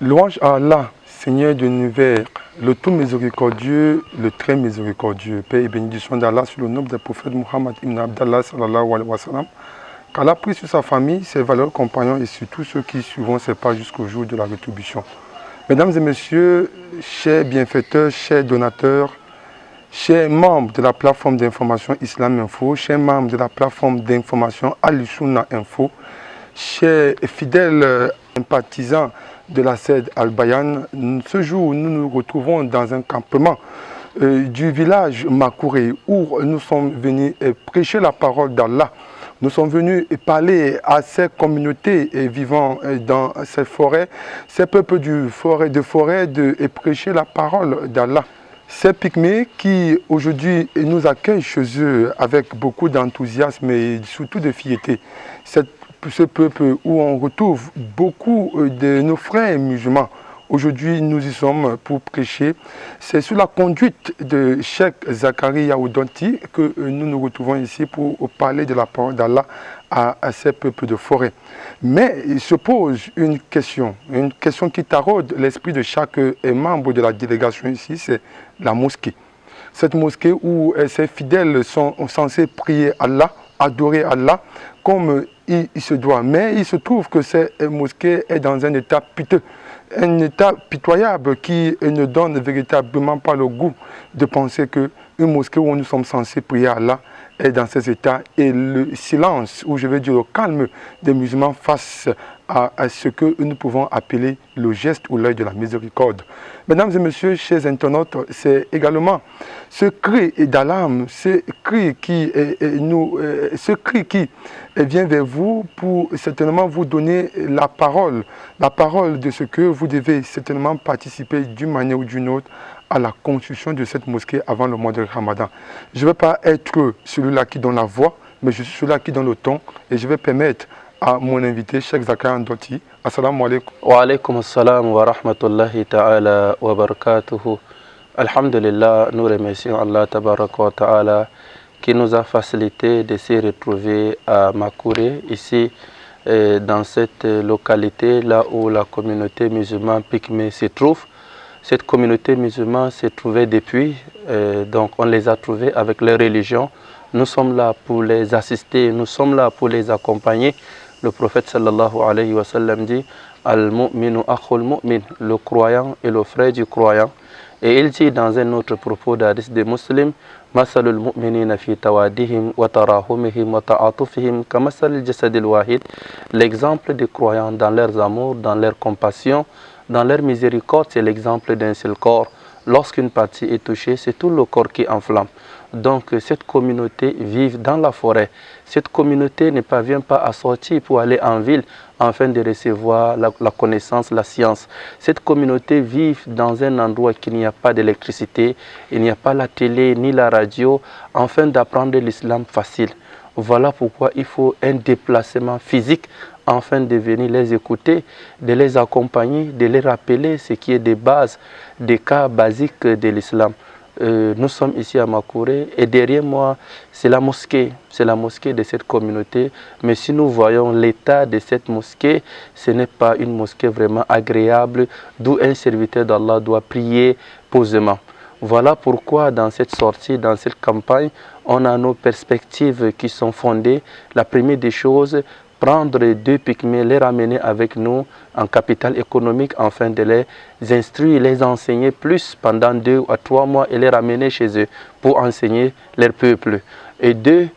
Louange à Allah, Seigneur de l'univers, le tout miséricordieux, le très miséricordieux. Paix et bénédiction d'Allah sur le nom des prophètes Muhammad ibn Abdallah sallallahu alayhi wa sallam. Qu'Allah prie sur sa famille, ses valeurs compagnons et sur tous ceux qui suivront ses pas jusqu'au jour de la rétribution. Mesdames et messieurs, chers bienfaiteurs, chers donateurs, chers membres de la plateforme d'information Islam Info, chers membres de la plateforme d'information Al-Sunna Info, chers fidèles sympathisants de la SED Al-Bayan, ce jour nous nous retrouvons dans un campement du village Makouré où nous sommes venus prêcher la parole d'Allah. Nous sommes venus parler à ces communautés vivant dans ces forêts, ces peuples de forêt, et prêcher la parole d'Allah. Ces pygmées qui aujourd'hui nous accueillent chez eux avec beaucoup d'enthousiasme et surtout de fierté. Ce peuple où on retrouve beaucoup de nos frères musulmans. Aujourd'hui, nous y sommes pour prêcher. C'est sur la conduite de Cheikh Zakaria Oudonti que nous nous retrouvons ici pour parler de la parole d'Allah à ces peuples de forêt. Mais il se pose une question qui taraude l'esprit de chaque membre de la délégation ici, c'est la mosquée. Cette mosquée où ces fidèles sont censés prier Allah, adorer Allah comme il se doit. Mais il se trouve que cette mosquée est dans un état piteux, un état pitoyable qui ne donne véritablement pas le goût de penser qu'une mosquée où nous sommes censés prier Allah est dans ces états et le silence, ou je veux dire le calme des musulmans face à ce que nous pouvons appeler le geste ou l'œil de la miséricorde. Mesdames et messieurs, chers internautes, c'est également ce cri d'alarme, ce cri qui vient vers vous pour certainement vous donner la parole de ce que vous devez certainement participer d'une manière ou d'une autre à la construction de cette mosquée avant le mois de Ramadan. Je ne vais pas être celui-là qui donne la voix, mais je suis celui-là qui donne le ton et je vais permettre à mon invité, Cheikh Zakaria Oudonti. Assalamu alaikum. Wa alaikum assalam wa rahmatullahi ta'ala wa barakatuhu. Alhamdulillah, nous remercions Allah tabaraka wa ta'ala qui nous a facilité de se retrouver à Makouré, ici dans cette localité là où la communauté musulmane Pygmée se trouve. Cette communauté musulmane s'est trouvée depuis, donc on les a trouvés avec leur religion. Nous sommes là pour les assister, nous sommes là pour les accompagner. Le prophète sallallahu alayhi wa sallam dit Al-mu'minu akhul mu'min, le croyant et le frère du croyant. Et il dit dans un autre propos d'hadith des musulmans Masalul mu'minina fi tawadihim wa tarahumihim wa ta'atufihim kamasalil jasadil wahid. L'exemple des croyants dans leurs amours, dans leur compassion, dans leur miséricorde, c'est l'exemple d'un seul corps. Lorsqu'une partie est touchée, c'est tout le corps qui enflamme. Donc cette communauté vit dans la forêt. Cette communauté ne parvient pas à sortir pour aller en ville afin de recevoir la connaissance, la science. Cette communauté vit dans un endroit où il n'y a pas d'électricité, il n'y a pas la télé ni la radio, afin d'apprendre l'islam facile. Voilà pourquoi il faut un déplacement physique afin de venir les écouter, de les accompagner, de les rappeler ce qui est des bases, des cas basiques de l'islam. Nous sommes ici à Makouré et derrière moi, c'est la mosquée de cette communauté. Mais si nous voyons l'état de cette mosquée, ce n'est pas une mosquée vraiment agréable, d'où un serviteur d'Allah doit prier posément. Voilà pourquoi dans cette sortie, dans cette campagne, on a nos perspectives qui sont fondées. La première des choses, prendre deux pygmées, les ramener avec nous en capital économique afin de les instruire, les enseigner plus pendant 2 à 3 mois et les ramener chez eux pour enseigner leur peuple. Et deux,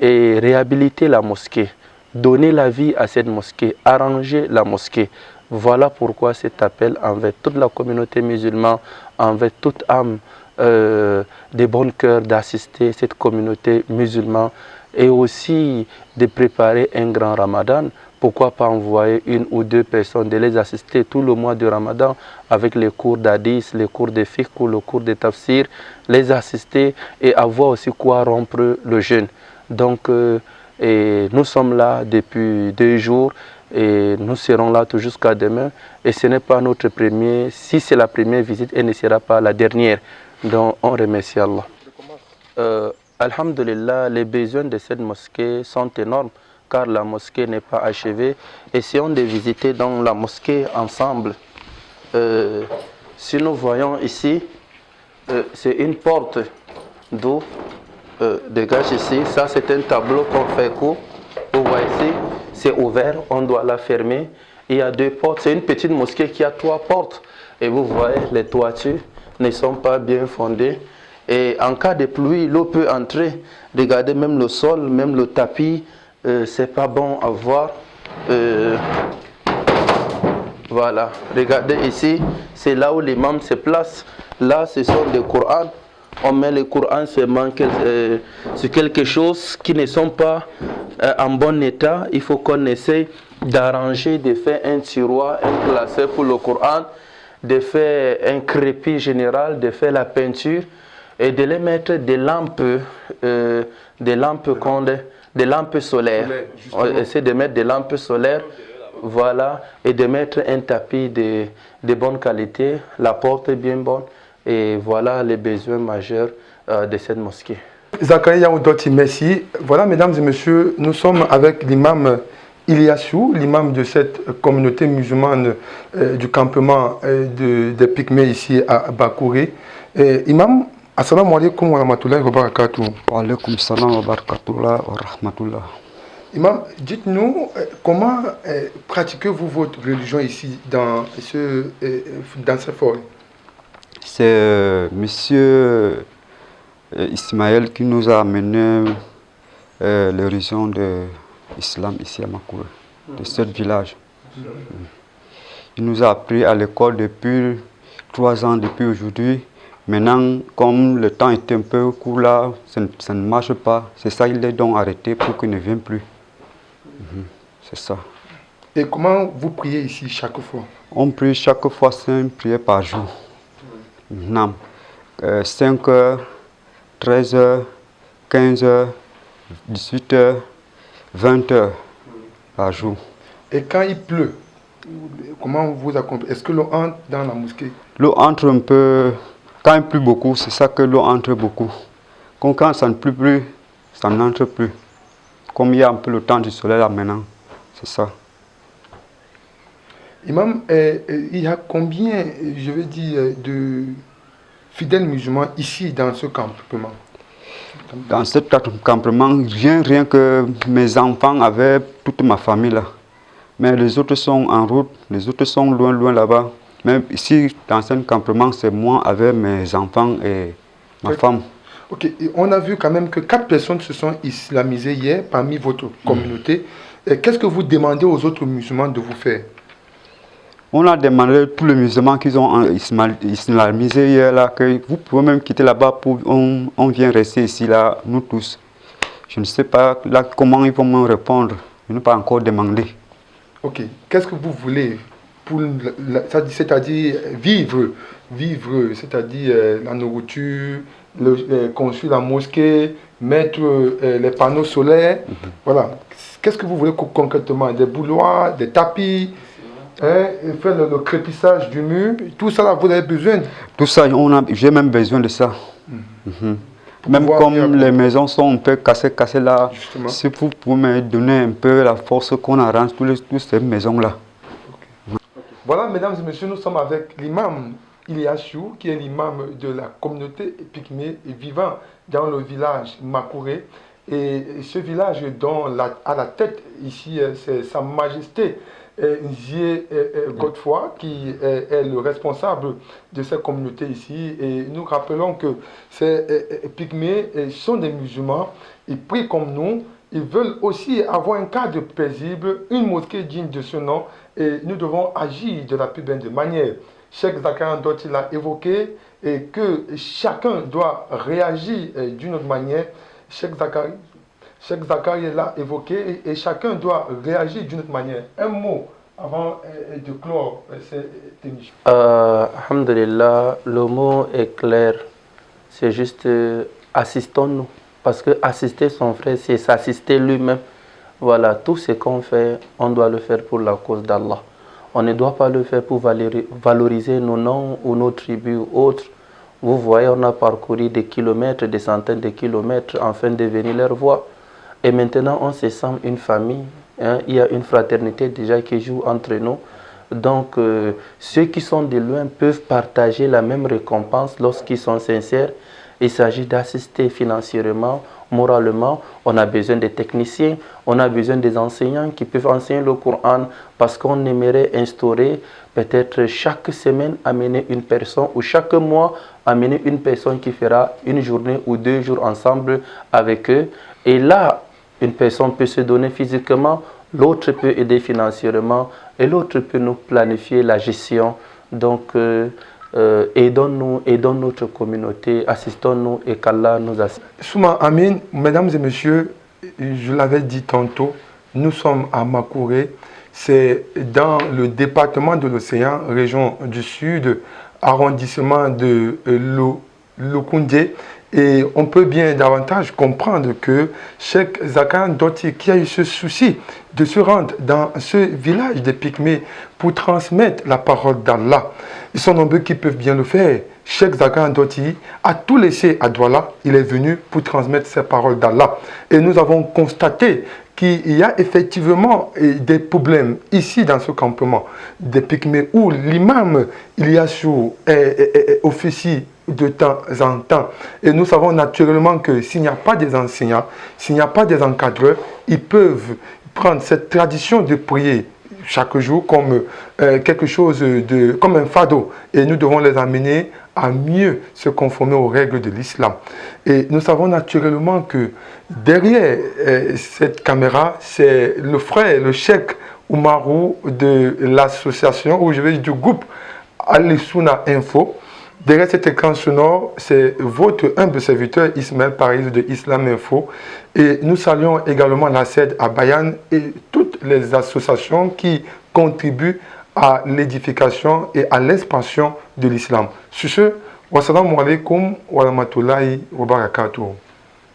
réhabiliter la mosquée, donner la vie à cette mosquée, arranger la mosquée. Voilà pourquoi cet appel envers toute la communauté musulmane, envers toute âme de bon cœur d'assister cette communauté musulmane et aussi de préparer un grand ramadan. Pourquoi pas envoyer 1 ou 2 personnes, de les assister tout le mois de ramadan avec les cours d'hadith, les cours de fiqh ou le cours de tafsir, les assister et avoir aussi quoi rompre le jeûne. Donc nous sommes là depuis 2 jours et nous serons là tout jusqu'à demain. Et ce n'est pas notre premier, si c'est la première visite, elle ne sera pas la dernière. Donc on remercie Allah. Alhamdulillah, les besoins de cette mosquée sont énormes car la mosquée n'est pas achevée. Essayons de visiter donc la mosquée ensemble. Si nous voyons ici, c'est une porte d'eau dégage ici. Ça, c'est un tableau qu'on fait court. Vous voyez ici, c'est ouvert, on doit la fermer. Il y a 2 portes. C'est une petite mosquée qui a 3 portes. Et vous voyez, les toitures ne sont pas bien fondées. Et en cas de pluie, l'eau peut entrer. Regardez, même le sol, même le tapis, c'est pas bon à voir. Voilà, regardez ici, c'est là où l'imam se place. Là, ce sont des Corans. On met le Coran seulement sur quelque chose qui ne sont pas en bon état. Il faut qu'on essaye d'arranger, de faire un tiroir, un classeur pour le Coran, de faire un crépi général, de faire la peinture et de les mettre des lampes solaires. On essaie de mettre des lampes solaires. Voilà, et de mettre un tapis de bonne qualité, la porte est bien bonne, et voilà les besoins majeurs de cette mosquée. Zakaria Oudoti, merci. Voilà, mesdames et messieurs, nous sommes avec l'imam Iliassou, l'imam de cette communauté musulmane du campement des Pygmées ici à Bakouré. Imam, assalamu alaikum wa rahmatullahi wa barakatuh. Wa alaikum salam wa barakatullah wa rahmatullah. Imam, dites-nous comment pratiquez-vous votre religion ici dans ce forêt? C'est monsieur Ismaël qui nous a amené l'horizon de l'islam ici à Makouré, de ce village. Il nous a appris à l'école depuis 3 ans, depuis aujourd'hui. Maintenant, comme le temps est un peu court là, ça ne marche pas. C'est ça, il est donc arrêté pour qu'il ne vienne plus. C'est ça. Et comment vous priez ici chaque fois? On prie chaque fois 5 prières par jour. 5 heures, 13 heures, 15 heures, 18 heures, 20 heures par jour. Et quand il pleut, comment vous accompagnez? Est-ce que l'eau entre dans la mosquée? L'eau entre un peu. Quand il pleut beaucoup, c'est ça que l'eau entre beaucoup. Quand ça ne pleut plus, ça n'entre plus. Comme il y a un peu le temps du soleil là maintenant, c'est ça. Imam, il y a combien, je veux dire, de fidèles musulmans ici dans ce campement? Dans ce campement, rien que mes enfants avec toute ma famille là. Mais les autres sont en route, les autres sont loin là-bas. Même ici, dans ce campement, c'est moi avec mes enfants et ma femme. Ok, et on a vu quand même que 4 personnes se sont islamisées hier parmi votre communauté. Qu'est-ce que vous demandez aux autres musulmans de vous faire? On a demandé à tous les musulmans qui ont islamisé hier là, que vous pouvez même quitter là-bas, on vient rester ici là, nous tous. Je ne sais pas là comment ils vont me répondre, je n'ai pas encore demandé. Ok, qu'est-ce que vous voulez pour, c'est-à-dire vivre, c'est-à-dire la nourriture, construire la mosquée, mettre les panneaux solaires, voilà. Qu'est-ce que vous voulez concrètement? Des bouloirs, des tapis, faire le crépissage du mur, tout ça là, vous avez besoin? Tout ça, j'ai même besoin de ça. Même comme les maisons sont un peu cassées là, justement. Si vous pouvez me donner un peu la force qu'on arrange toutes ces maisons là. Voilà, mesdames et messieurs, nous sommes avec l'imam Iliassou, qui est l'imam de la communauté Pygmée vivant dans le village Makouré. Et ce village dont à la tête ici, c'est Sa Majesté Nzié Godefroy, qui est le responsable de cette communauté ici. Et nous rappelons que ces Pygmées sont des musulmans, ils prient comme nous. Ils veulent aussi avoir un cadre paisible, une mosquée digne de ce nom, et nous devons agir de la plus belle manière. Cheikh Zakaria Oudoti l'a évoqué, et que chacun doit réagir d'une autre manière. Cheikh Zakaria l'a évoqué, et chacun doit réagir d'une autre manière. Un mot avant de clore cette émission. Alhamdulillah, le mot est clair. C'est juste assistons-nous. Parce que assister son frère, c'est s'assister lui-même. Voilà, tout ce qu'on fait, on doit le faire pour la cause d'Allah. On ne doit pas le faire pour valoriser nos noms ou nos tribus ou autres. Vous voyez, on a parcouru des kilomètres, des centaines de kilomètres afin de venir leur voir. Et maintenant, on se sent une famille. Il y a une fraternité déjà qui joue entre nous. Donc, ceux qui sont de loin peuvent partager la même récompense lorsqu'ils sont sincères. Il s'agit d'assister financièrement, moralement. On a besoin des techniciens, on a besoin des enseignants qui peuvent enseigner le Coran parce qu'on aimerait instaurer peut-être chaque semaine amener une personne ou chaque mois amener une personne qui fera une journée ou 2 jours ensemble avec eux. Et là, une personne peut se donner physiquement, l'autre peut aider financièrement et l'autre peut nous planifier la gestion. Donc, aidons-nous, aidons notre communauté, assistons-nous et qu'Allah nous assiste. Souma Amin, mesdames et messieurs, je l'avais dit tantôt, nous sommes à Makouré, c'est dans le département de l'Océan, région du Sud, arrondissement de Lokoundé. Et on peut bien davantage comprendre que Cheikh Zakan Doti, qui a eu ce souci de se rendre dans ce village des Pygmées pour transmettre la parole d'Allah, ils sont nombreux qui peuvent bien le faire. Cheikh Zakan Doti a tout laissé à Douala, il est venu pour transmettre ces paroles d'Allah. Et nous avons constaté qu'il y a effectivement des problèmes ici dans ce campement des Pygmées où l'imam Iliassou officie de temps en temps. Et nous savons naturellement que s'il n'y a pas des enseignants, s'il n'y a pas des encadreurs, ils peuvent prendre cette tradition de prier chaque jour comme quelque chose comme un fardeau. Et nous devons les amener à mieux se conformer aux règles de l'islam. Et nous savons naturellement que derrière cette caméra, c'est le frère, le cheikh Oumarou de l'association, ou je vais dire du groupe Al-Souna Info. Derrière cet écran sonore, c'est votre humble serviteur Ismaël Paris de Islam Info. Et nous saluons également la SED à Bayan et toutes les associations qui contribuent à l'édification et à l'expansion de l'islam. Sur ce, wassalamu alaikum wa rahmatullahi wa barakatuh.